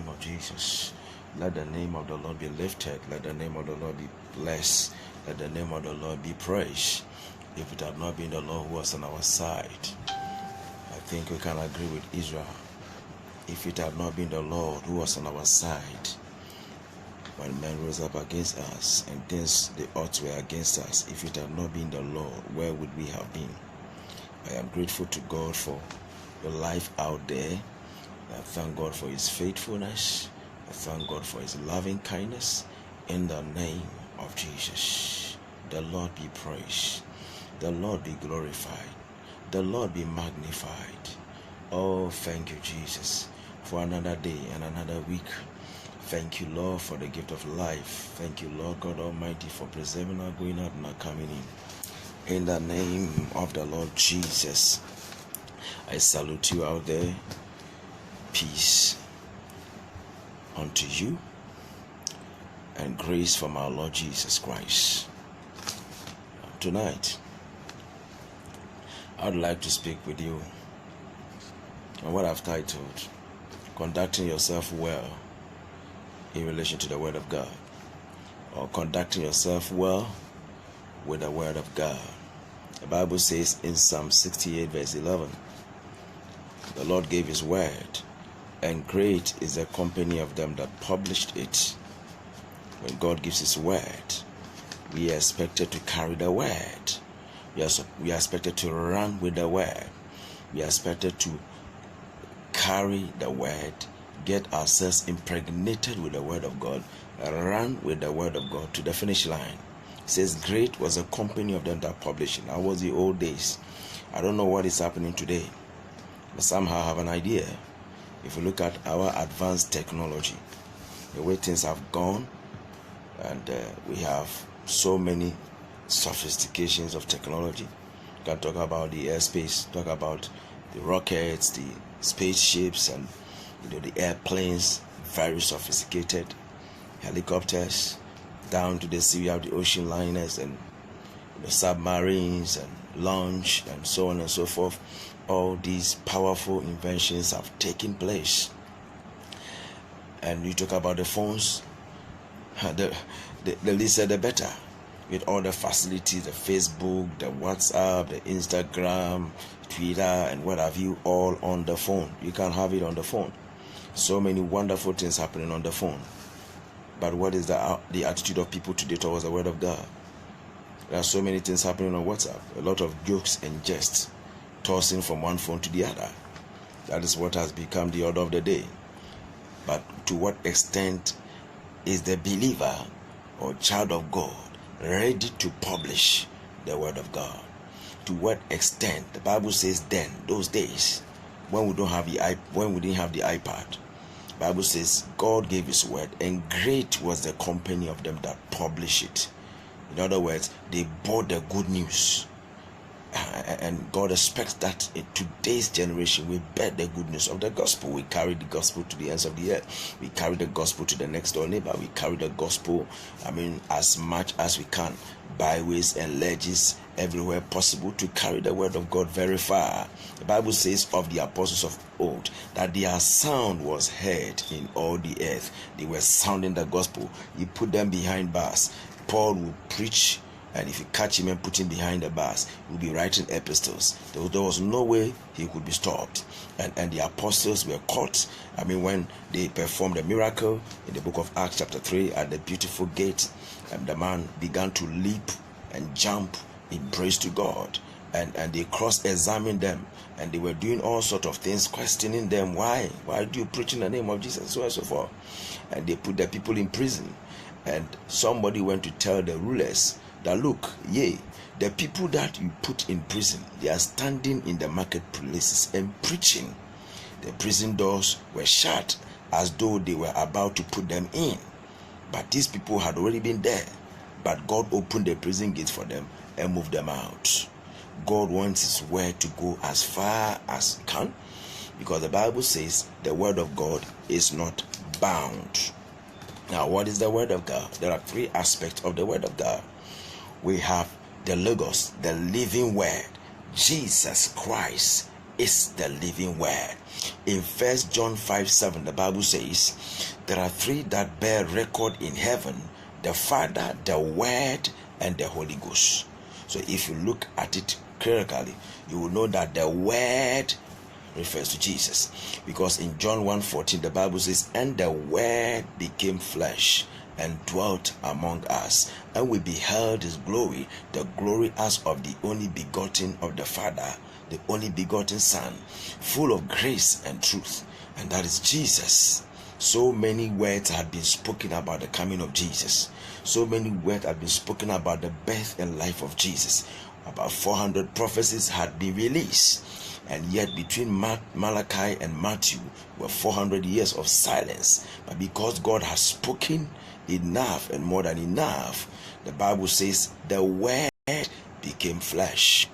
name of Jesus. Let the name of the Lord be lifted. Let the name of the Lord be blessed. Let the name of the Lord be praised. If it had not been the Lord who was on our side, I think we can agree with Israel. If it had not been the Lord who was on our side, when men rose up against us and things the odds were against us, if it had not been the Lord, where would we have been? I am grateful to God for your life out there. I thank God for His faithfulness. I thank God for His loving kindness. In the name of Jesus, the Lord be praised. The Lord be glorified. The Lord be magnified. Oh, thank you, Jesus, for another day and another week. Thank you, Lord, for the gift of life. Thank you, Lord God Almighty, for preserving our going out and our coming in. In the name of the Lord Jesus, I salute you out there. Peace unto you and grace from our Lord Jesus Christ. Tonight, I would like to speak with you on what I've titled Conducting Yourself Well in relation to the Word of God, or Conducting Yourself Well with the Word of God. The Bible says in Psalm 68 verse 11, the Lord gave His word, and great is the company of them that published it. When God gives His word, we are expected to carry the word. We are expected to run with the word. We are expected to carry the word, get ourselves impregnated with the word of God, run with the word of God to the finish line. It says, great was the company of them that published it. That was the old days. I don't know what is happening today, but somehow I have an idea. If you look at our advanced technology, the way things have gone, and we have so many sophistications of technology. You can talk about the airspace, talk about the rockets, the spaceships, and the airplanes, very sophisticated, helicopters, down to the sea. We have the ocean liners and the submarines and launch and so on and so forth. All these powerful inventions have taken place. And you talk about the phones, the least the better, with all the facilities, the Facebook, the WhatsApp, the Instagram, Twitter, and what have you, all on the phone. You can have it on the phone. So many wonderful things happening on the phone. But what is the attitude of people today towards the Word of God? There are so many things happening on WhatsApp. A lot of jokes and jests, tossing from one phone to the other. That is what has become the order of the day. But to what extent is the believer or child of God ready to publish the Word of God? To what extent? The Bible says then, those days, when we didn't have the iPad, the Bible says God gave His word, and great was the company of them that publish it. In other words, they brought the good news. And God expects that in today's generation we bear the good news of the gospel. We carry the gospel to the ends of the earth. We carry the gospel to the next door neighbor. We carry the gospel, as much as we can, byways and ledges, everywhere possible, to carry the word of God very far. The Bible says of the apostles of old that their sound was heard in all the earth. They were sounding the gospel. You put them behind bars. Paul will preach, and if you catch him and put him behind the bars, he'll be writing epistles. There was no way he could be stopped. And the apostles were caught. When they performed a miracle in the book of Acts chapter 3 at the beautiful gate, and the man began to leap and jump in praise to God. And they cross-examined them. And they were doing all sorts of things, questioning them. Why? Why do you preach in the name of Jesus? So on and so forth. And they put the people in prison. And somebody went to tell the rulers that, look, the people that you put in prison, they are standing in the marketplaces and preaching. The prison doors were shut as though they were about to put them in. But these people had already been there. But God opened the prison gates for them and moved them out. God wants His word to go as far as it can, because the Bible says the word of God is not bound. Now, what is the word of God? There are three aspects of the word of God. We have the Logos, the living word, Jesus Christ, is the living word. In 1 John 5:7, the Bible says, there are three that bear record in heaven: the Father, the Word, and the Holy Ghost. So if you look at it critically, you will know that the Word refers to Jesus, because in John 1:14 the Bible says, and the Word became flesh and dwelt among us, and we beheld his glory, the glory as of the only begotten of the Father, the only begotten Son, full of grace and truth. And that is Jesus. So many words had been spoken about the coming of Jesus. So many words had been spoken about the birth and life of Jesus. About 400 prophecies had been released. And yet between Malachi and Matthew were 400 years of silence. But because God has spoken enough and more than enough, the Bible says the Word became flesh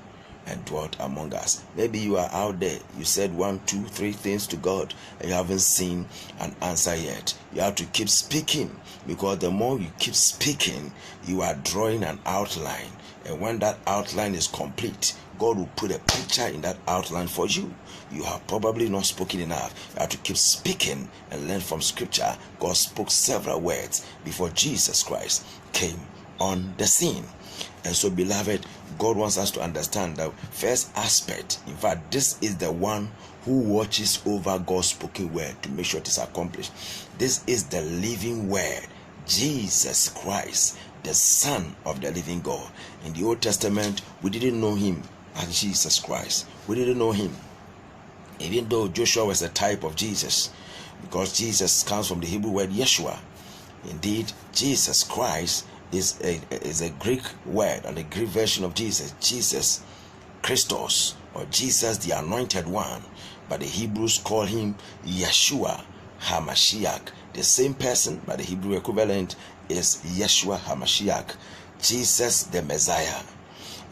and dwelt among us. Maybe you are out there, you said 1, 2, 3 things to God and you haven't seen an answer yet. You have to keep speaking, because the more you keep speaking, you are drawing an outline, and when that outline is complete, God will put a picture in that outline for you. You have probably not spoken enough. You have to keep speaking and learn from scripture. God spoke several words before Jesus Christ came on the scene. And so, beloved, God wants us to understand the first aspect. In fact, this is the one who watches over God's spoken word to make sure it is accomplished. This is the living word, Jesus Christ, the Son of the living God. In the Old Testament, we didn't know him as Jesus Christ. We didn't know him, even though Joshua was a type of Jesus, because Jesus comes from the Hebrew word Yeshua. Indeed, Jesus Christ is a Greek word, and a Greek version of Jesus, Jesus Christos, or Jesus the Anointed One. But the Hebrews call him Yeshua HaMashiach. The same person, but the Hebrew equivalent is Yeshua HaMashiach, Jesus the Messiah.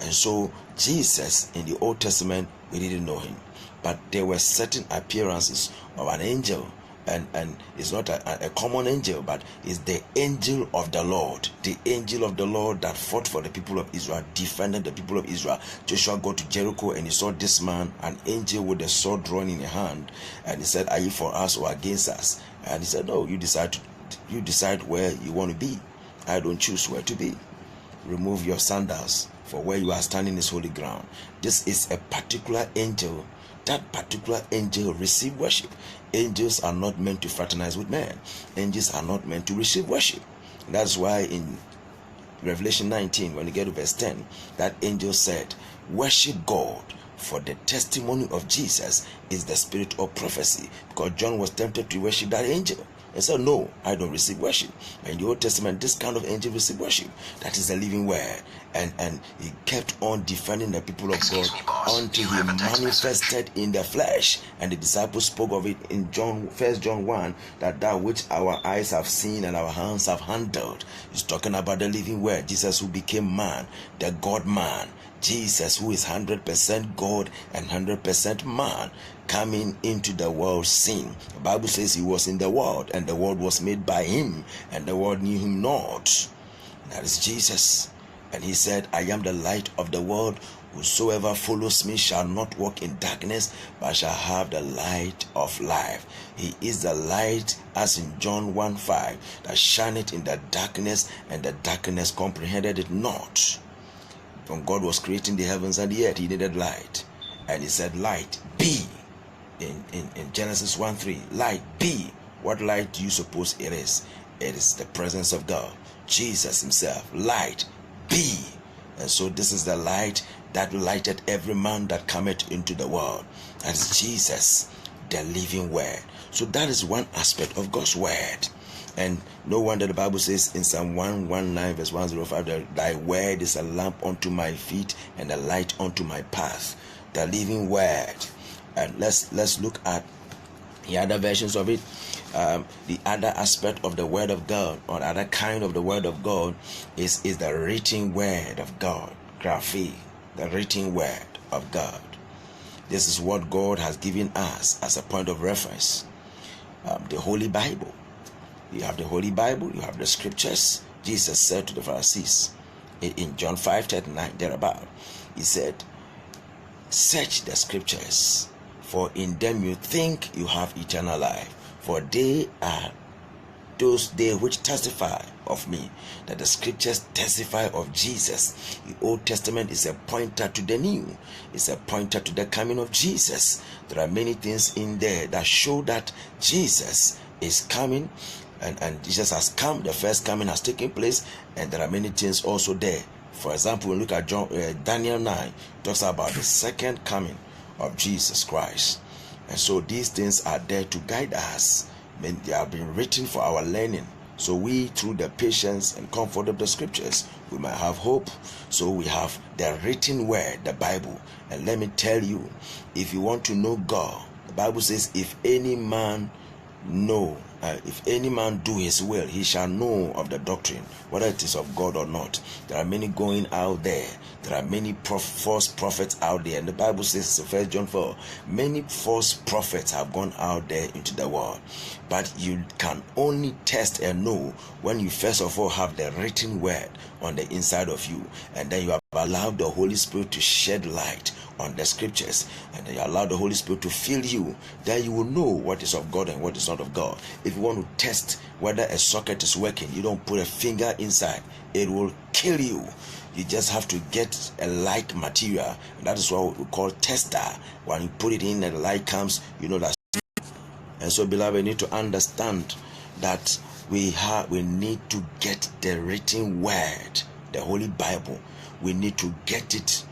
And so Jesus in the Old Testament, we didn't know him, but there were certain appearances of an angel, and it's not a common angel, but it's the angel of the Lord, the angel of the Lord that fought for the people of Israel, defended the people of Israel. Joshua got to Jericho and he saw this man, an angel with a sword drawn in a hand, and he said, are you for us or against us? And he said, no, you decide where you want to be. I don't choose where to be. Remove your sandals, for where you are standing is holy ground. This is a particular angel. That particular angel receive worship. Angels are not meant to fraternize with men. Angels are not meant to receive worship. That's why in Revelation 19, when you get to verse 10, that angel said, worship God, for the testimony of Jesus is the spirit of prophecy. Because John was tempted to worship that angel and said, no, I don't receive worship. And in the Old Testament, this kind of angel receive worship. That is the living word. And he kept on defending the people of God until he manifested in the flesh. And the disciples spoke of it in 1 John 1, that which our eyes have seen and our hands have handled. He's talking about the living word, Jesus who became man, the God man. Jesus who is 100% God and 100% man, coming into the world scene. The Bible says he was in the world, and the world was made by him, and the world knew him not. That is Jesus. And he said, I am the light of the world. Whosoever follows me shall not walk in darkness, but shall have the light of life. He is the light, as in John 1:5, that shineth in the darkness, and the darkness comprehended it not. When God was creating the heavens and the earth, he needed light. And he said, light be. In Genesis 1:3, light be. What light do you suppose it is? It is the presence of God, Jesus himself. Light be. And so this is the light that lighted every man that cometh into the world. That is Jesus, the living word. So that is one aspect of God's word. And no wonder the Bible says in Psalm 119 verse 105 that thy word is a lamp unto my feet and a light unto my path. The living word. And let's look at the other versions of it. The other aspect of the word of God, or the other kind of the word of God, is the written word of God. Graphe, the written word of God. This is what God has given us as a point of reference. The Holy Bible. You have the Holy Bible, you have the scriptures. Jesus said to the Pharisees in John 5:39 thereabout, he said, search the scriptures, For in them you think you have eternal life, for they are those they which testify of me. That the scriptures testify of Jesus. The Old Testament is a pointer to the new. It's a pointer to the coming of Jesus. There are many things in there that show that Jesus is coming, and Jesus has come. The first coming has taken place, and there are many things also there. For example, we look at Daniel 9, talks about the second coming of Jesus Christ. And so these things are there to guide us. They have been written for our learning. So we, through the patience and comfort of the scriptures, we might have hope. So we have the written word, the Bible. And let me tell you, if you want to know God, the Bible says, if any man do his will, he shall know of the doctrine, whether it is of God or not. There are many going out there. There are many false prophets out there. And the Bible says in 1 John 4, many false prophets have gone out there into the world. But you can only test and know when you first of all have the written word on the inside of you, and then you have allowed the Holy Spirit to shed light on the scriptures, and then you allow the Holy Spirit to fill you. Then you will know what is of God and what is not of God. If you want to test whether a socket is working, you don't put a finger inside, it will kill you. You just have to get a light material, and that is what we call tester. When you put it in and the light comes, you know that. And so, beloved, we need to understand that we need to get the written word, the Holy Bible. We need to get it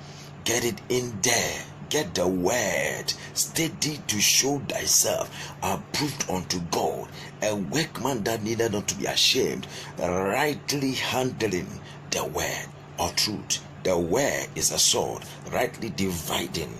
in there. Get the word, steady to show thyself approved unto God, a workman that needed not to be ashamed, rightly handling the word of truth. The word is a sword, rightly dividing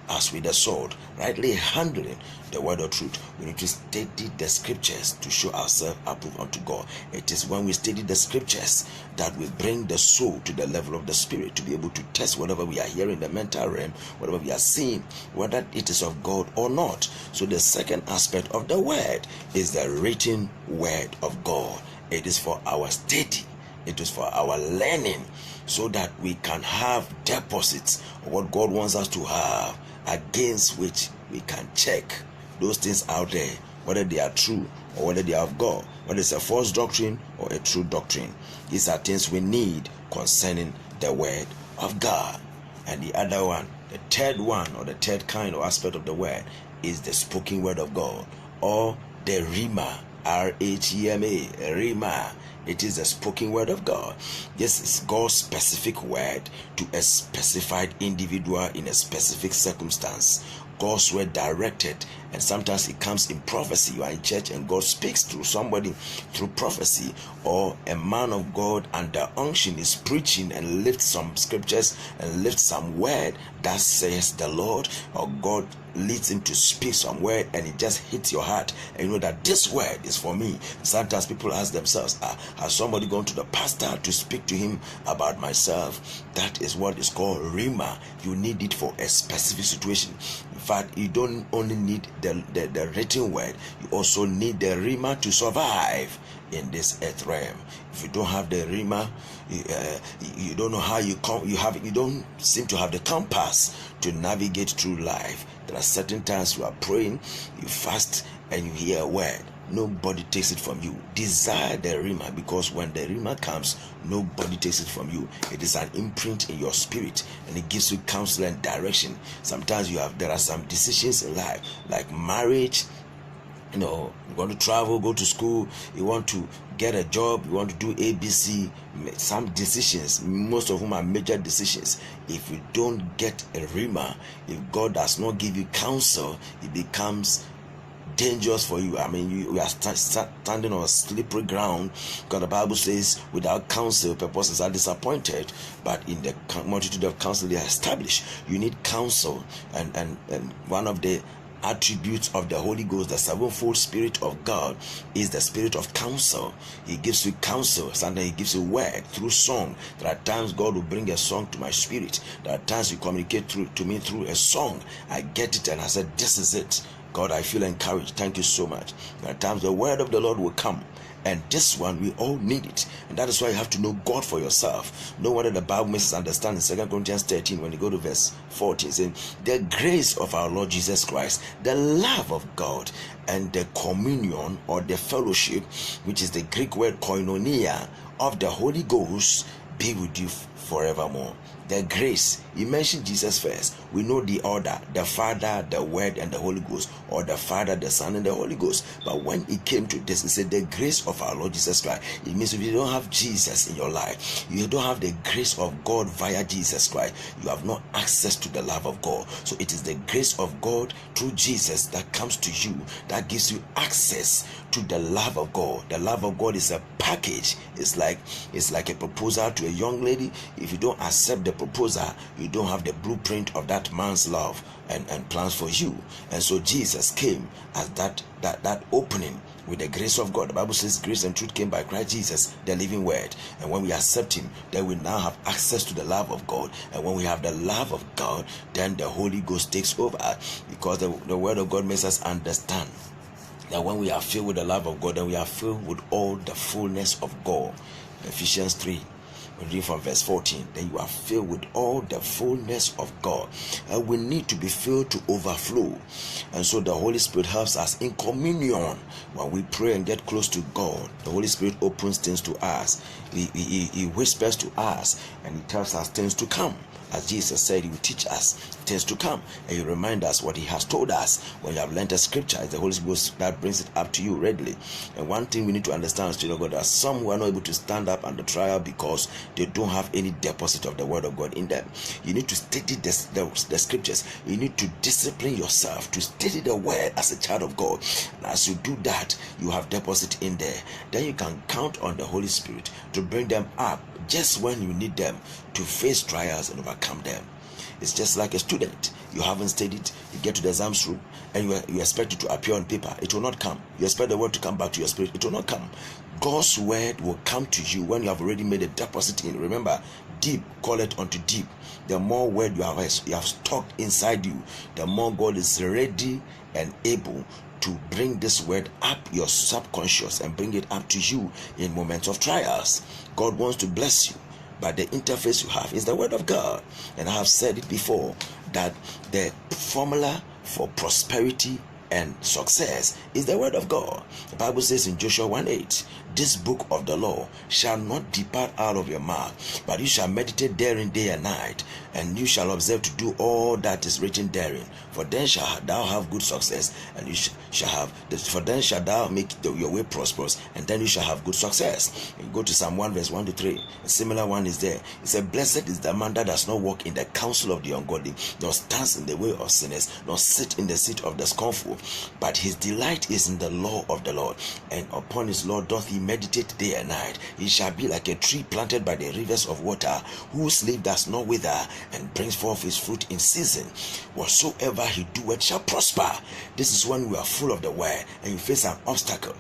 as with a sword, rightly handling the word of truth. We need to study the scriptures to show ourselves approved unto God. It is when we study the scriptures that we bring the soul to the level of the spirit, to be able to test whatever we are hearing in the mental realm, whatever we are seeing, whether it is of God or not. So the second aspect of the word is the written word of God. It is for our study, it is for our learning, so that we can have deposits of what God wants us to have, against which we can check those things out there, whether they are true or whether they are of God, whether it's a false doctrine or a true doctrine. These are things we need concerning the word of God. And the other one, the third one, or the third kind or aspect of the word, is the spoken word of God, or the Rhema, R-H-E-M-A, Rhema. It is the spoken word of God. This is God's specific word to a specified individual in a specific circumstance. God's word directed, and sometimes it comes in prophecy. You are in church and God speaks through somebody through prophecy, or a man of God under unction is preaching and lifts some scriptures and lifts some word that says the Lord, or God leads him to speak some word, and it just hits your heart, and you know that this word is for me. Sometimes people ask themselves, has somebody gone to the pastor to speak to him about myself? That is what is called Rhema. You need it for a specific situation. In fact, you don't only need the written word, you also need the Rhema to survive in this earth realm. If you don't have the Rhema, you don't know how you don't seem to have the compass to navigate through life. There are certain times you are praying, you fast, and you hear a word. Nobody takes it from you. Desire the Rhema, because when the Rhema comes, nobody takes it from you. It is an imprint in your spirit, and it gives you counsel and direction. Sometimes there are some decisions in life, like marriage. You know, you want to travel, go to school, you want to get a job, you want to do ABC, some decisions, most of whom are major decisions. If you don't get a Rhema, if God does not give you counsel, it becomes dangerous for you. I mean, you are standing on a slippery ground, because the Bible says, without counsel, purposes are disappointed, but in the multitude of counsel they are established. You need counsel, and one of the attributes of the Holy Ghost, the sevenfold Spirit of God, is the spirit of counsel. He gives you counsel. Sometimes he gives you word through song. There are times God will bring a song to my spirit. There are times you communicate to me through a song. I get it and I said, this is it. God, I feel encouraged. Thank you so much. There are times the word of the Lord will come, And this one, we all need it. And that is why you have to know God for yourself. Know what the Bible makes us understand in 2 Corinthians 13, when you go to verse 14, saying, the grace of our Lord Jesus Christ, the love of God, and the communion or the fellowship, which is the Greek word koinonia, of the Holy Ghost, be with you forevermore. The grace, you mentioned Jesus first. We know the order: the Father, the Word, and the Holy Ghost, or the Father, the Son, and the Holy Ghost. But when it came to this, it said the grace of our Lord Jesus Christ. It means if you don't have Jesus in your life, you don't have the grace of God via Jesus Christ, you have no access to the love of God. So it is the grace of God through Jesus that comes to you, that gives you access to the love of God. The love of God is a package. It's like a proposal to a young lady. If you don't accept the proposal, you don't have the blueprint of that man's love and plans for you. And so Jesus came as that opening with the grace of God. The Bible says grace and truth came by Christ Jesus, the living word. And when we accept him, then we now have access to the love of God. And when we have the love of God, then the Holy Ghost takes over, because the word of God makes us understand that when we are filled with the love of God, then we are filled with all the fullness of God. Ephesians 3, we read from verse 14, then you are filled with all the fullness of God. And we need to be filled to overflow. And so the Holy Spirit helps us in communion. When we pray and get close to God, the Holy Spirit opens things to us. He whispers to us, and he tells us things to come. As Jesus said, he will teach us things to come, and he remind us what he has told us. When you have learned a scripture, it's the Holy Spirit that brings it up to you readily. And one thing we need to understand, children of God, that some who are not able to stand up under trial because they don't have any deposit of the word of God in them. You need to study the scriptures. You need to discipline yourself to study the word as a child of God. And as you do that, you have deposit in there. Then you can count on the Holy Spirit to bring them up just when you need them to face trials and overcome them. It's just like a student. You haven't studied, you get to the exams room, and you expect it to appear on paper. It will not come. You expect the word to come back to your spirit. It will not come. God's word will come to you when you have already made a deposit in. Remember, deep call it unto deep. The more word you have stocked inside you, the more God is ready and able to bring this word up your subconscious and bring it up to you in moments of trials. God wants to bless you, but the interface you have is the word of God. And I have said it before, that the formula for prosperity and success is the word of God. The Bible says in Joshua 1:8, this book of the law shall not depart out of your mouth, but you shall meditate therein day and night, and you shall observe to do all that is written therein. For then shall thou have good success, and you shall have. For then shall thou make your way prosperous, and then you shall have good success. And go to Psalm 1 verse 1 to 3. A similar one is there. It said, blessed is the man that does not walk in the counsel of the ungodly, nor stands in the way of sinners, nor sit in the seat of the scornful. But his delight is in the law of the Lord, and upon his law doth he meditate day and night. He shall be like a tree planted by the rivers of water, whose leaf does not wither, and brings forth his fruit in season. Whatsoever he doeth shall prosper. This is when we are full of the word and you face an obstacle.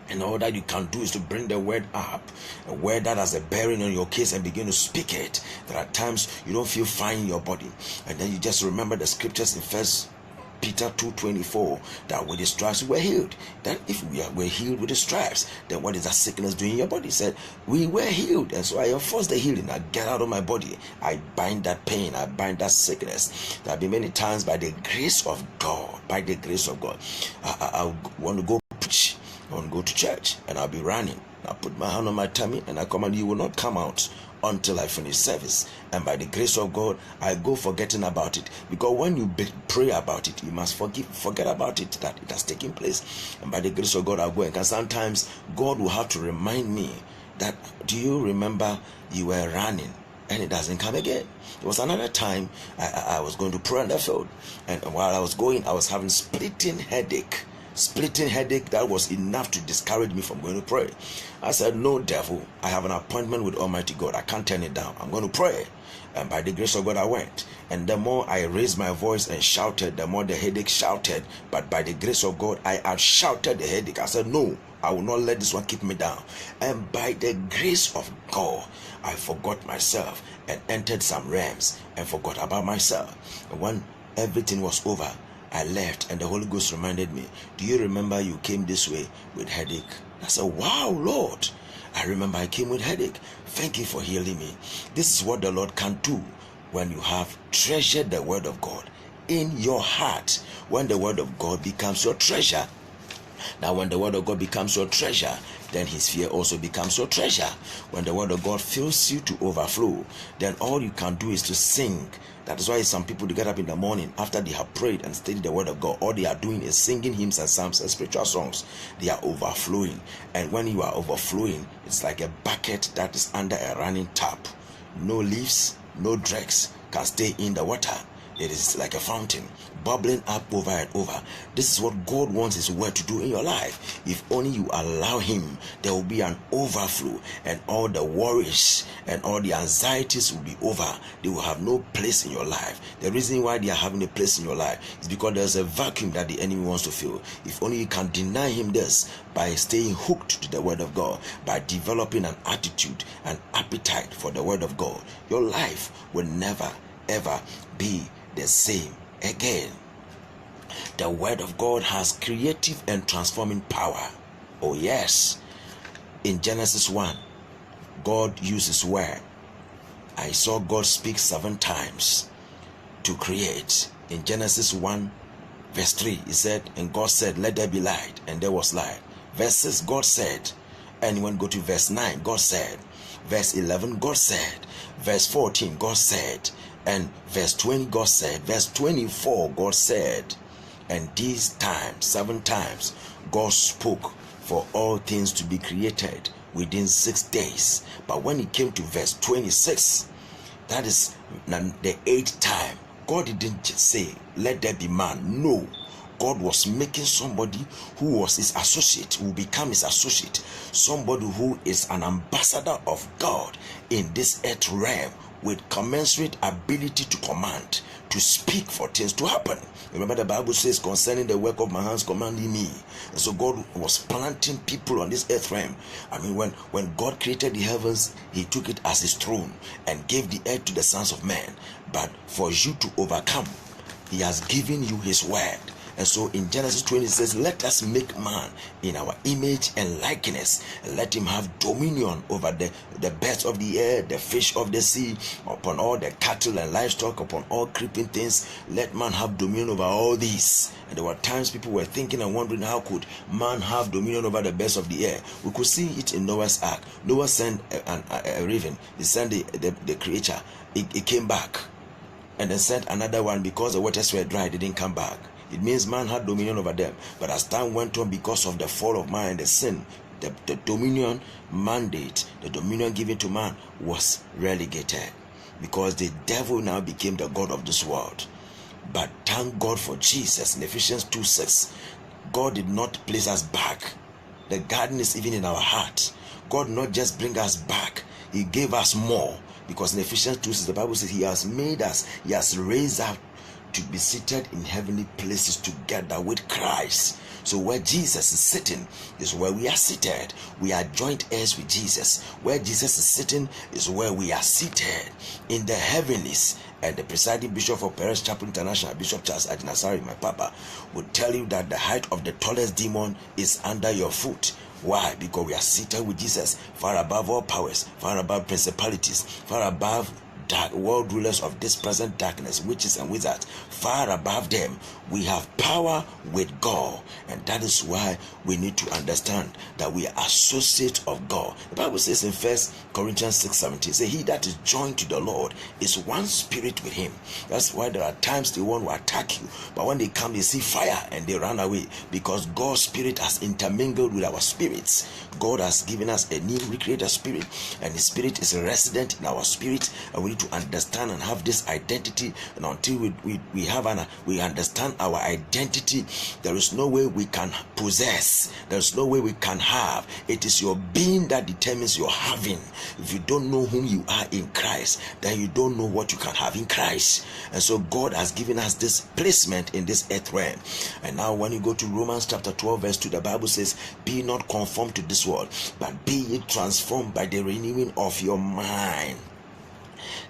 And all that you can do is to bring the word up, a word that has a bearing on your case, and begin to speak it. There are times you don't feel fine in your body, and then you just remember the scriptures in First Peter 2:24, that with the stripes we were healed. That if we're healed with the stripes, then what is that sickness doing in your body? He said, we were healed, and so I enforce the healing. I get out of my body. I bind that pain. I bind that sickness. There have been many times by the grace of God, I want to go preach. I want to go to church, and I'll be running. I put my hand on my tummy, and I command you will not come out until I finish service. And by the grace of God, I go forgetting about it. Because when you pray about it, you must forget about it, that it has taken place. And by the grace of God, I'll go. And sometimes God will have to remind me that, do you remember you were running? And it doesn't come again. There was another time I was going to pray on the field, and while I was going, I was having splitting headache that was enough to discourage me from going to pray. I said, no, devil, I have an appointment with Almighty God. I can't turn it down. I'm going to pray. And by the grace of God, I went. And the more I raised my voice and shouted, the more the headache shouted. But by the grace of God, I outshouted the headache. I said, no, I will not let this one keep me down. And by the grace of God, I forgot myself and entered some realms and forgot about myself. And when everything was over, I left, and the Holy Ghost reminded me, do you remember you came this way with headache? I said, wow, Lord, I remember I came with headache. Thank you for healing me. This is what the Lord can do when you have treasured the word of God in your heart. When the word of God becomes your treasure. Now, when the word of God becomes your treasure, then his fear also becomes your treasure. When the word of God fills you to overflow, then all you can do is to sing. That is why some people, they get up in the morning after they have prayed and studied the word of God. All they are doing is singing hymns and psalms and spiritual songs. They are overflowing. And when you are overflowing, it's like a bucket that is under a running tap. No leaves, no dregs can stay in the water. It is like a fountain bubbling up over and over. This is what God wants his word to do in your life. If only you allow him, there will be an overflow, and all the worries and all the anxieties will be over. They will have no place in your life. The reason why they are having a place in your life is because there's a vacuum that the enemy wants to fill. If only you can deny him this by staying hooked to the word of God, by developing an attitude, an appetite for the word of God, your life will never ever be the same again. The word of God has creative and transforming power. Oh yes. In Genesis 1, God used his word. I saw God speak 7 times to create. In Genesis 1 verse 3, he said, and God said, let there be light, and there was light. Verse 6, God said. And when you go to verse 9, God said. Verse 11, God said. Verse 14, God said. And verse 20, God said. Verse 24, God said. And these times, 7 times, God spoke for all things to be created within 6 days. But when it came to verse 26, that is the 8th time, God didn't say, let there be man. No. God was making somebody who was his associate, who will become his associate, somebody who is an ambassador of God in this earth realm, with commensurate ability to command, to speak for things to happen. Remember, the Bible says, concerning the work of my hands commanding me. And so God was planting people on this earth realm. I mean, when God created the heavens, he took it as his throne and gave the earth to the sons of men. But for you to overcome, he has given you his word. And so in Genesis 20 it says, let us make man in our image and likeness, and let him have dominion over the birds of the air, the fish of the sea, upon all the cattle and livestock, upon all creeping things. Let man have dominion over all these. And there were times people were thinking and wondering, how could man have dominion over the birds of the air? We could see it in Noah's ark. Noah sent a raven. He sent the creature. It came back. And then sent another one because the waters were dry. It didn't come back. It means man had dominion over them. But as time went on, because of the fall of man and the sin, the dominion mandate, the dominion given to man was relegated. Because the devil now became the god of this world. But thank God for Jesus. In Ephesians 2:6, God did not place us back. The garden is even in our heart. God not just bring us back, he gave us more. Because in Ephesians 2:6, the Bible says he has made us, he has raised up to be seated in heavenly places together with Christ. So where Jesus is sitting is where we are seated. We are joint heirs with Jesus. Where Jesus is sitting is where we are seated in the heavenlies. And the presiding bishop of Paris Chapel International, Bishop Charles Adinasari, my papa, would tell you that the height of the tallest demon is under your foot. Why? Because we are seated with Jesus, far above all powers, far above principalities, far above dark world rulers of this present darkness, witches and wizards. Far above them, we have power with God. And that is why we need to understand that we are associates of God. The Bible says in 1 Corinthians 6:17, say, he that is joined to the Lord is one spirit with him. That's why there are times they want to attack you, but when they come, they see fire and they run away, because God's spirit has intermingled with our spirits. God has given us a new recreated spirit, and his spirit is resident in our spirit, and we need to understand and have this identity. And until we understand our identity, there is no way we can possess, there is no way we can have. It is your being that determines your having. If you don't know whom you are in Christ, then you don't know what you can have in Christ. And so God has given us this placement in this earth realm. And now when you go to Romans chapter 12 verse 2, the Bible says, be not conformed to this world, but be ye transformed by the renewing of your mind.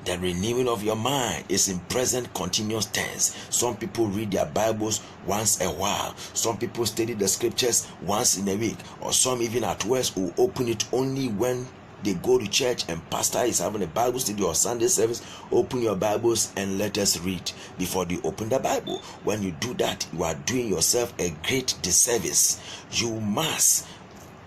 The renewing of your mind is in present continuous tense. Some people read their Bibles once a while. Some people study the scriptures once in a week. Or some even at worst will open it only when they go to church and pastor is having a Bible study or Sunday service. Open your Bibles and let us read before they open the Bible. When you do that, you are doing yourself a great disservice. You must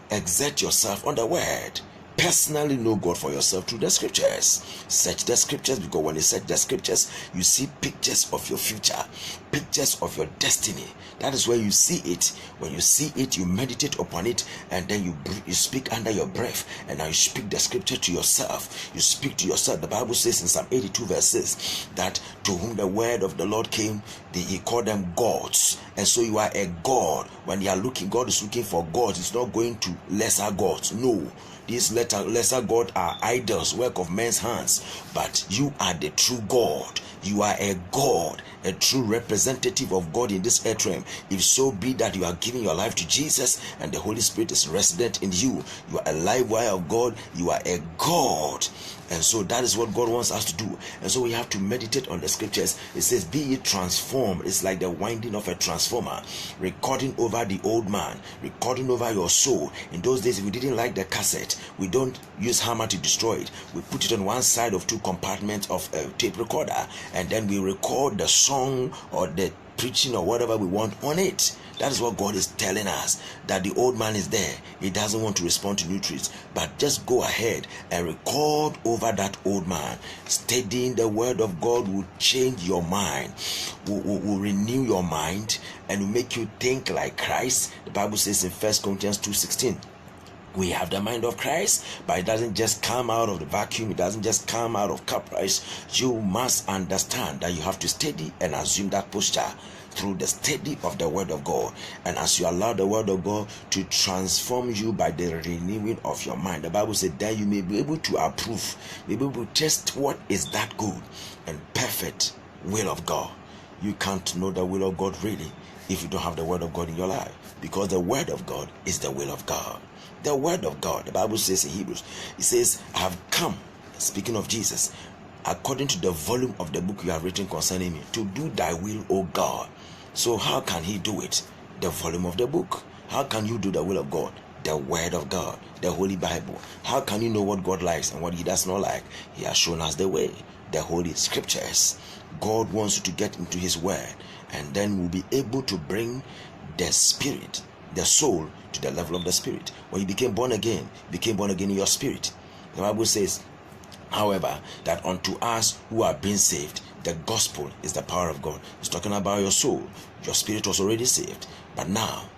exert yourself on the word. Personally know God for yourself through the scriptures. Search the scriptures, because when you search the scriptures, you see pictures of your future, pictures of your destiny. That is where you see it. When you see it, you meditate upon it, and then you speak under your breath, and now you speak the scripture to yourself. You speak to yourself. The Bible says in Psalm 82 verse 6 that to whom the word of the Lord came, he called them gods. And so you are a god. When you are looking, God is looking for gods. It's not going to lesser gods. No. These lesser gods are idols, work of men's hands. But you are the true God. You are a God, a true representative of God in this earth realm. If so be that you are giving your life to Jesus and the Holy Spirit is resident in you, you are a live wire of God. You are a God. And so that is what God wants us to do. And so we have to meditate on the scriptures. It says, be ye transformed. It's like the winding of a transformer, recording over the old man, recording over your soul. In those days, if we didn't like the cassette, we don't use hammer to destroy it. We put it on one side of two compartments of a tape recorder, and then we record the song or the preaching or whatever we want on it. That is what God is telling us, that the old man is there. He doesn't want to respond to new truths, but just go ahead and record over that old man. Studying the word of God will change your mind, will renew your mind, and will make you think like Christ. The Bible says in 1 Corinthians 2:16, we have the mind of Christ, but it doesn't just come out of the vacuum. It doesn't just come out of caprice. You must understand that you have to study and assume that posture through the study of the word of God. And as you allow the word of God to transform you by the renewing of your mind, the Bible said that you may be able to approve, be able to test what is that good and perfect will of God. You can't know the will of God really if you don't have the word of God in your life, because the word of God is the will of God. The word of God, the Bible says in Hebrews, it says, I have come, speaking of Jesus, according to the volume of the book you have written concerning me, to do thy will, O God. So how can he do it? The volume of the book. How can you do the will of God? The word of God, the Holy Bible. How can you know what God likes and what he does not like? He has shown us the way, the Holy Scriptures. God wants you to get into his word, and then we'll be able to bring the spirit, the soul, to the level of the spirit. When you became born again in your spirit. The Bible says, however, that unto us who are being saved, the gospel is the power of God. It's talking about your soul. Your spirit was already saved, but now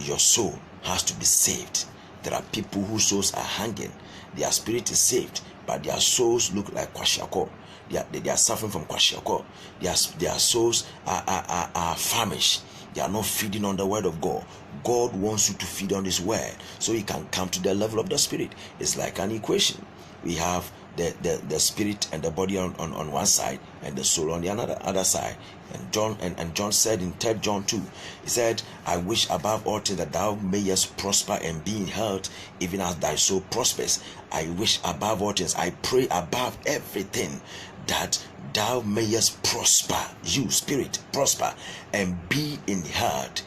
your soul has to be saved. There are people whose souls are hanging. Their spirit is saved, but their souls look like kwashiorkor. They are suffering from kwashiorkor. Their souls are famished. They are not feeding on the word of God. God wants you to feed on his word so you can come to the level of the spirit. It's like an equation. We have the spirit and the body on one side and the soul on the other side. And John said in 3 John 2, he said, I wish above all things that thou mayest prosper and be in health, even as thy soul prospers. I wish above all things, I pray above everything, that thou mayest prosper, you spirit, prosper and be in health.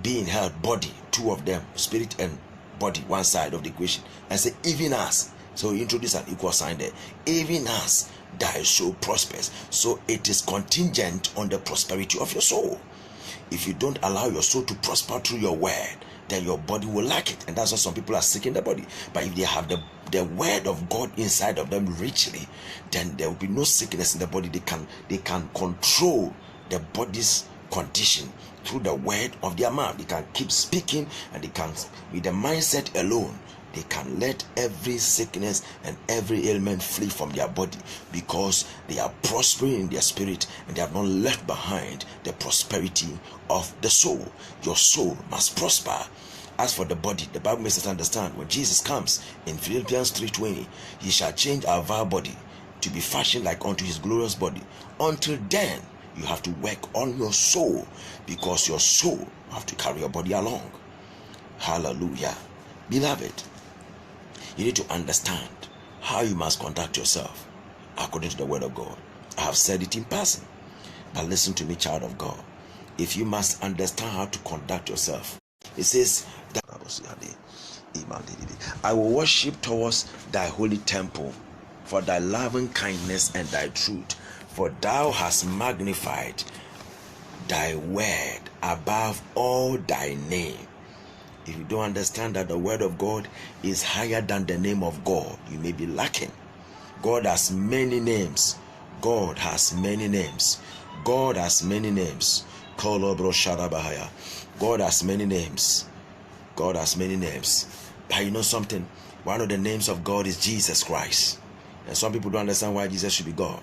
Be in health, body, two of them, spirit and body, one side of the equation. And say, even as. So he introduced an equal sign there. Even as thy soul prospers. So it is contingent on the prosperity of your soul. If you don't allow your soul to prosper through your word, then your body will lack it. And that's why some people are sick in the body. But if they have the word of God inside of them richly, then there will be no sickness in the body. They can control the body's condition through the word of their mouth. They can keep speaking, and they can, with the mindset alone, they can let every sickness and every ailment flee from their body, because they are prospering in their spirit and they have not left behind the prosperity of the soul. Your soul must prosper. As for the body, the Bible makes us understand when Jesus comes in Philippians 3:20, he shall change our vile body to be fashioned like unto his glorious body. Until then, you have to work on your soul, because your soul have to carry your body along. Hallelujah. Beloved, you need to understand how you must conduct yourself according to the word of God. I have said it in passing, but listen to me, child of God. If you must understand how to conduct yourself, it says that I will worship towards thy holy temple for thy loving kindness and thy truth, for thou hast magnified thy word above all thy name. If you don't understand that the word of God is higher than the name of God, you may be lacking. God has many names. God has many names. God has many names. God has many names. God has many names. But you know something? One of the names of God is Jesus Christ. And some people don't understand why Jesus should be God.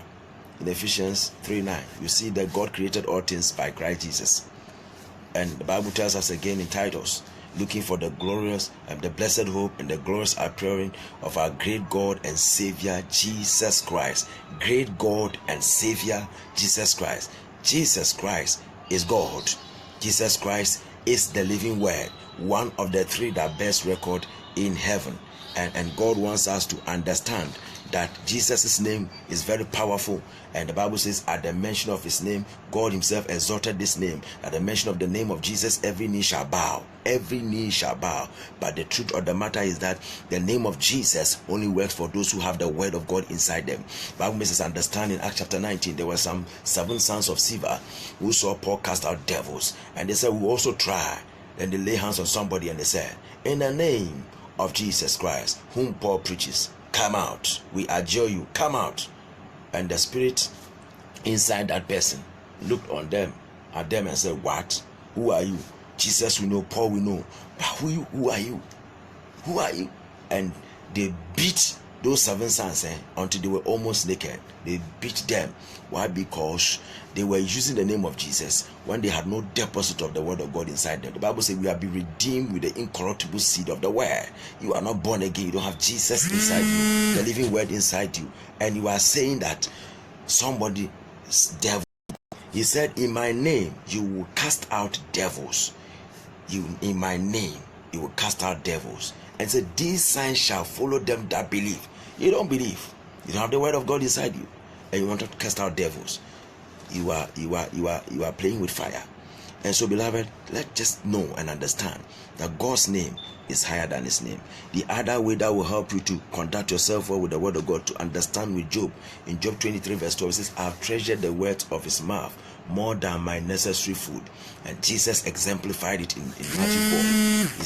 In Ephesians 3:9, you see that God created all things by Christ Jesus. And the Bible tells us again in Titus, looking for the glorious and the blessed hope and the glorious appearing of our great God and Savior Jesus Christ. Great God and Savior Jesus Christ. Jesus Christ is God. Jesus Christ is the living word, one of the three that bears record in heaven. And God wants us to understand that Jesus' name is very powerful. And the Bible says at the mention of his name, God himself exalted this name. At the mention of the name of Jesus, every knee shall bow. Every knee shall bow. But the truth of the matter is that the name of Jesus only works for those who have the word of God inside them. The Bible makes us understand in Acts chapter 19, there were some 7 sons of Sceva who saw Paul cast out devils. And they said, we also try. Then they lay hands on somebody and they said, in the name of Jesus Christ, whom Paul preaches, come out. We adjure you, come out. And the spirit inside that person looked on them, at them, and said, what? Who are you? Jesus we know, Paul we know, but who are you? Who are you? And they beat those 7 sons until they were almost naked. They beat them. Why? Because they were using the name of Jesus when they had no deposit of the word of God inside them. The Bible says we have been redeemed with the incorruptible seed of the word. You are not born again. You don't have Jesus inside you, the living word inside you. And you are saying that somebody's devil. He said, in my name you will cast out devils. In my name you will cast out devils. And said, these signs shall follow them that believe. You don't believe. You don't have the word of God inside you, and you want to cast out devils. You are playing with fire. And so, beloved, let's just know and understand that God's name is higher than his name. The other way that will help you to conduct yourself well with the word of God, to understand with Job, in Job 23 verse 12, it says, I have treasured the words of his mouth more than my necessary food. And Jesus exemplified it in Matthew 4.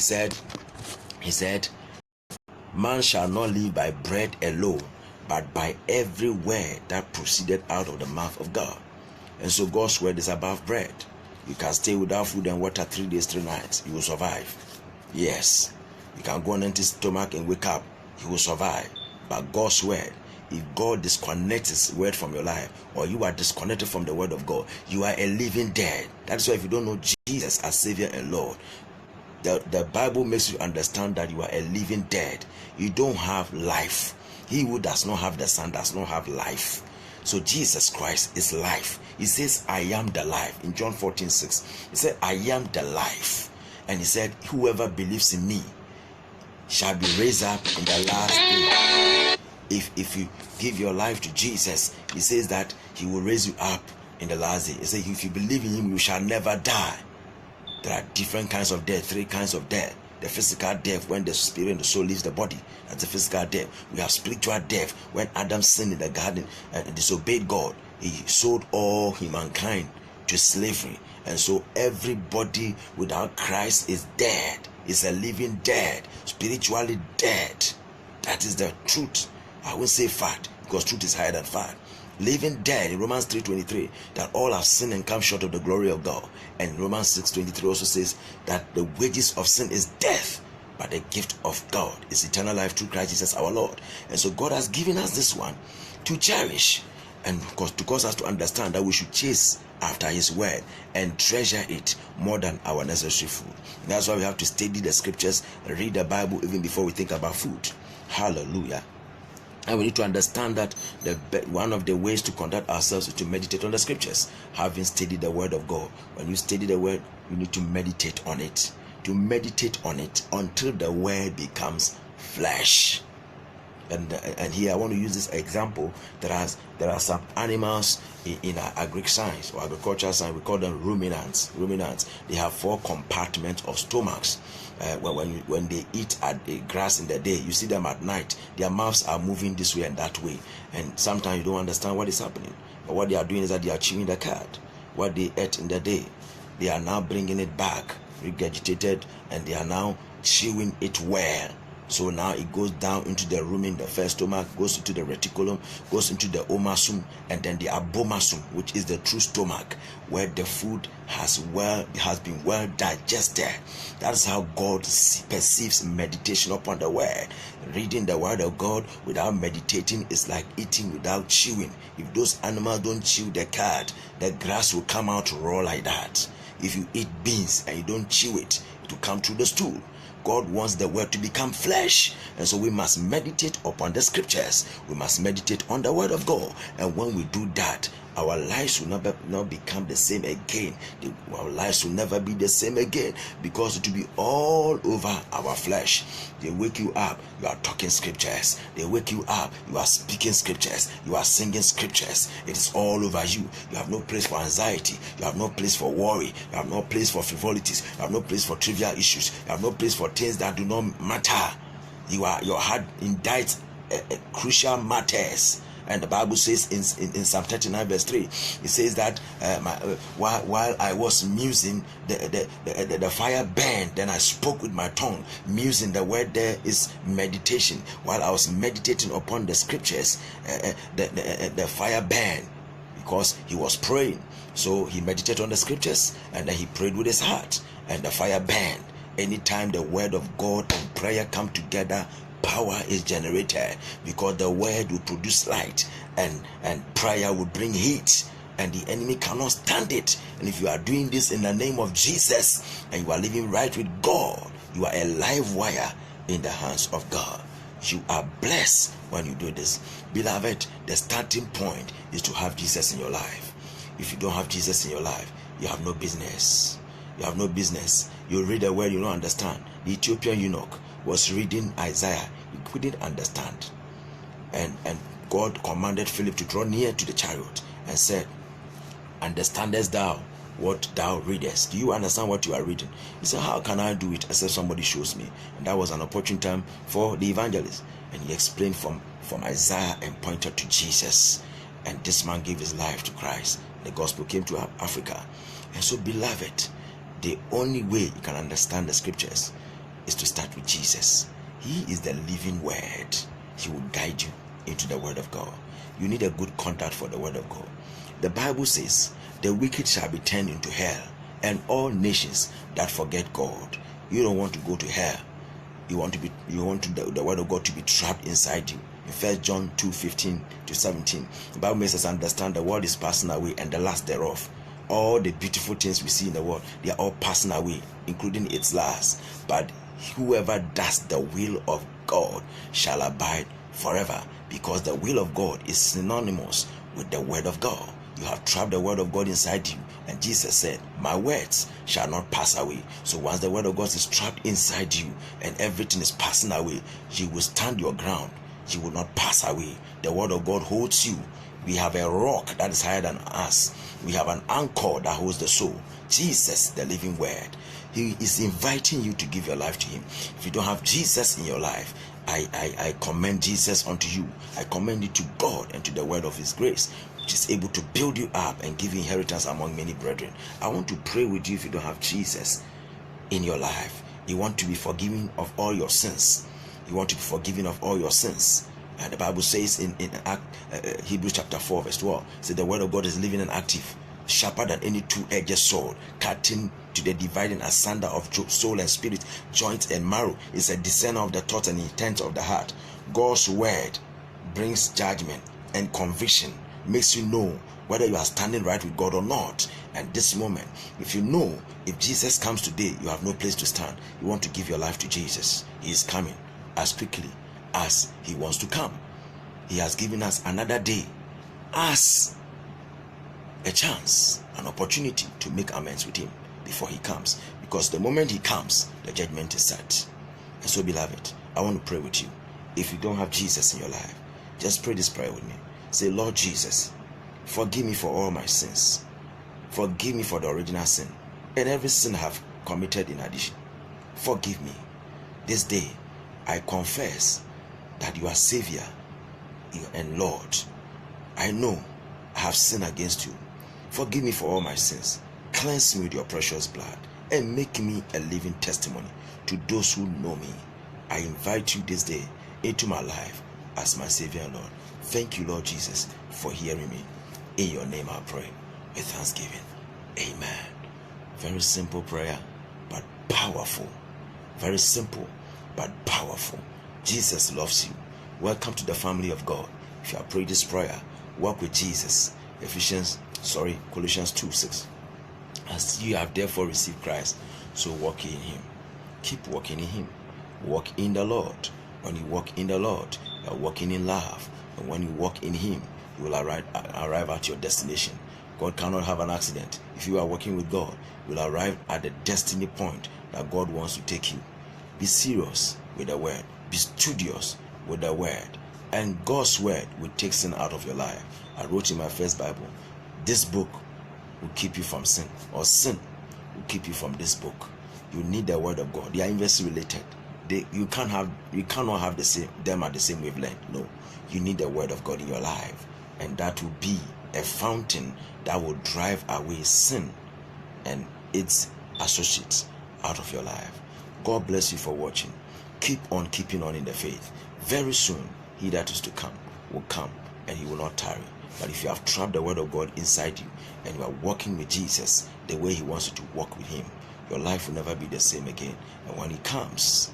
He said, man shall not live by bread alone, but by every word that proceeded out of the mouth of God. And so God's word is above bread. You can stay without food and water 3 days, 3 nights. You will survive. Yes. You can go on empty stomach and wake up. You will survive. But God's word, if God disconnects his word from your life, or you are disconnected from the word of God, you are a living dead. That's why if you don't know Jesus as Savior and Lord, the Bible makes you understand that you are a living dead. You don't have life. He who does not have the Son does not have life. So Jesus Christ is life. He says, I am the life. In John 14:6, he said, I am the life. And he said, whoever believes in me shall be raised up in the last day. If you give your life to Jesus, he says that he will raise you up in the last day. He says, if you believe in him, you shall never die. There are different kinds of death, 3 kinds of death. The physical death, when the spirit and the soul leaves the body, that's the physical death. We have spiritual death, when Adam sinned in the garden and disobeyed God. He sold all humankind to slavery. And so everybody without Christ is dead. Is a living dead, spiritually dead. That is the truth. I won't say fact, because truth is higher than fact. Living dead in Romans 3:23, that all have sinned and come short of the glory of God. And Romans 6:23 also says that the wages of sin is death, but the gift of God is eternal life through Christ Jesus our Lord. And so God has given us this one to cherish, and to cause us to understand that we should chase after his word and treasure it more than our necessary food. That's why we have to study the scriptures and read the Bible even before we think about food. Hallelujah. And we need to understand that one of the ways to conduct ourselves is to meditate on the scriptures, having studied the word of God. When you study the word, you need to meditate on it. To meditate on it until the word becomes flesh. And here I want to use this example. There are some animals in our Greek science or agricultural science. We call them ruminants. They have 4 compartments of stomachs. When they eat at the grass in the day, you see them at night. Their mouths are moving this way and that way, and sometimes you don't understand what is happening. But what they are doing is that they are chewing the cud. What they ate in the day, they are now bringing it back, regurgitated, and they are now chewing it well. So now it goes down into the rumen, the first stomach, goes into the reticulum, goes into the omasum, and then the abomasum, which is the true stomach, where the food has been well digested. That's how God perceives meditation upon the word. Reading the word of God without meditating is like eating without chewing. If those animals don't chew the cud, the grass will come out raw like that. If you eat beans and you don't chew it, it will come through the stool. God wants the word to become flesh, and so we must meditate upon the scriptures. We must meditate on the word of God, and when we do that, our lives will not become the same again. Our lives will never be the same again, because it will be all over our flesh. They wake you up, you are talking scriptures. They wake you up, you are speaking scriptures. You are singing scriptures. It is all over you. You have no place for anxiety. You have no place for worry. You have no place for frivolities. You have no place for trivial issues. You have no place for things that do not matter. Your heart indicts crucial matters. And the Bible says in Psalm 39 verse 3, it says that while I was musing, the fire burned. Then I spoke with my tongue. Musing, the word there is meditation. While I was meditating upon the scriptures, the fire burned, because he was praying. So he meditated on the scriptures, and then he prayed with his heart, and the fire burned. Anytime the word of God and prayer come together, power is generated, because the word will produce light, and prayer will bring heat, and the enemy cannot stand it. And if you are doing this in the name of Jesus, and you are living right with God, you are a live wire in the hands of God. You are blessed when you do this. Beloved, the starting point is to have Jesus in your life. If you don't have Jesus in your life, you have no business. You have no business. You read a word you don't understand. The Ethiopian eunuch was reading Isaiah. He couldn't understand. And God commanded Philip to draw near to the chariot and said, "Understandest thou what thou readest?" Do you understand what you are reading? He said, "How can I do it except somebody shows me?" And that was an opportune time for the evangelist. And he explained from Isaiah and pointed to Jesus. And this man gave his life to Christ. The gospel came to Africa. And so, beloved, the only way you can understand the scriptures is to start with Jesus. He is the living word. He will guide you into the word of God. You need a good contact for the word of God. The Bible says, "The wicked shall be turned into hell, and all nations that forget God." You don't want to go to hell. You want the word of God to be trapped inside you. In 1 John 2:15 to 17, the Bible makes us understand the world is passing away and the last thereof. All the beautiful things we see in the world, they are all passing away, including its last. But whoever does the will of God shall abide forever, because the will of God is synonymous with the word of God. You have trapped the word of God inside you, and Jesus said, "My words shall not pass away." So once the word of God is trapped inside you and everything is passing away, you will stand your ground. You will not pass away. The word of God holds you. We have a rock that is higher than us. We have an anchor that holds the soul. Jesus, the living word. He is inviting you to give your life to him. If you don't have Jesus in your life, I commend Jesus unto you. I commend you to God and to the word of his grace, which is able to build you up and give you inheritance among many brethren. I want to pray with you if you don't have Jesus in your life. You want to be forgiven of all your sins. You want to be forgiven of all your sins. And the Bible says in Hebrews chapter 4 verse 12, says the word of God is living and active, sharper than any two-edged sword, cutting to the dividing asunder of soul and spirit, joints and marrow. It's a discerner of the thoughts and intents of the heart. God's word brings judgment and conviction, makes you know whether you are standing right with God or not. And this moment, if you know, if Jesus comes today, you have no place to stand. You want to give your life to Jesus. He is coming as quickly as he wants to come. He has given us another day as a chance, an opportunity to make amends with him before he comes, because the moment he comes, the judgment is set. And so, beloved, I want to pray with you. If you don't have Jesus in your life, just pray this prayer with me. Say, Lord Jesus, forgive me for all my sins. Forgive me for the original sin and every sin I have committed in addition. Forgive me. This day, I confess that you are Savior and Lord. I know I have sinned against you. Forgive me for all my sins. Cleanse me with your precious blood and make me a living testimony to those who know me. I invite you this day into my life as my Savior and Lord. Thank you, Lord Jesus, for hearing me. In your name I pray with thanksgiving. Amen. Very simple prayer, but powerful. Very simple, but powerful. Jesus loves you. Welcome to the family of God. If you have prayed this prayer, walk with Jesus. Colossians 2:6. As you have therefore received Christ, so walk in him. Keep walking in him. Walk in the Lord. When you walk in the Lord, you are walking in love. And when you walk in him, you will arrive at your destination. God cannot have an accident. If you are working with God, you will arrive at the destiny point that God wants to take you. Be serious with the word. Be studious with the word. And God's word will take sin out of your life. I wrote in my first Bible, this book will keep you from sin, or sin will keep you from this book. You need the word of God. They are inversely related. You cannot have them at the same wavelength. No, you need the word of God in your life, and that will be a fountain that will drive away sin and its associates out of your life. God bless you for watching. Keep on keeping on in the faith. Very soon, he that is to come will come, and he will not tarry. But if you have trapped the word of God inside you and you are walking with Jesus the way he wants you to walk with him, your life will never be the same again. And when he comes,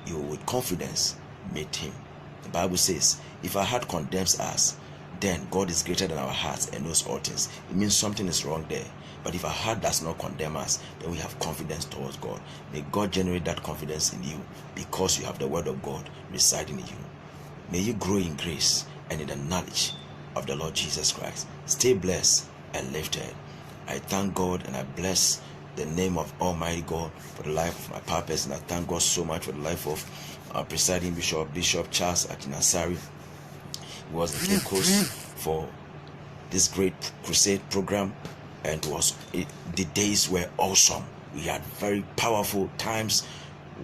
you will with confidence meet him. The Bible says, if our heart condemns us, then God is greater than our hearts and knows all things. It means something is wrong there. But if our heart does not condemn us, then we have confidence towards God. May God generate that confidence in you because you have the word of God residing in you. May you grow in grace and in the knowledge of the Lord Jesus Christ. Stay blessed and lifted. I thank God and I bless the name of Almighty God for the life of my purpose, and I thank God so much for the life of our presiding Bishop Charles Akinasari. He was the Cape Coast for this great crusade program, and the days were awesome. We had very powerful times,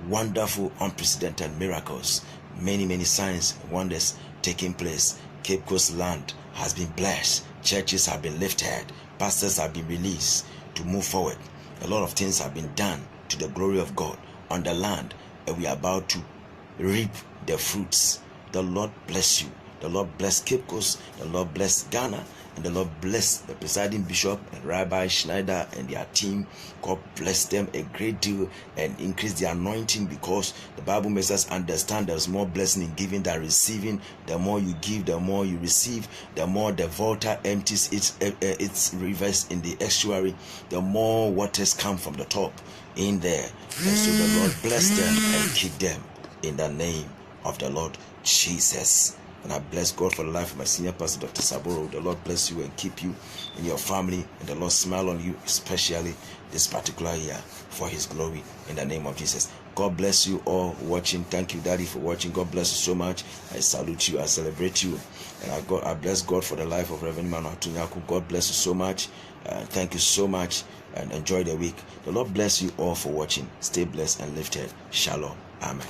wonderful, unprecedented miracles, many signs and wonders taking place. Cape Coast land has been blessed. Churches have been lifted. Pastors have been released to move forward. A lot of things have been done to the glory of God on the land, and we are about to reap the fruits. The Lord bless you. The Lord bless Cape Coast. The Lord bless Ghana. And the Lord bless the presiding bishop and Rabbi Schneider and their team. God bless them a great deal and increase the anointing, because the Bible makes us understand there's more blessing in giving than receiving. The more you give, the more you receive. The more the water empties its rivers in the estuary, the more waters come from the top in there. And so the Lord bless them and keep them in the name of the Lord Jesus. And I bless God for the life of my senior pastor, Dr. Saburo. The Lord bless you and keep you and your family, and the Lord smile on you, especially this particular year, for his glory, in the name of Jesus. God bless you all watching. Thank you, Daddy, for watching. God bless you so much. I salute you. I celebrate you. And I bless God for the life of Reverend Manu Atunyaku. God bless you so much. Thank you so much, and enjoy the week. The Lord bless you all for watching. Stay blessed and lifted. Shalom. Amen.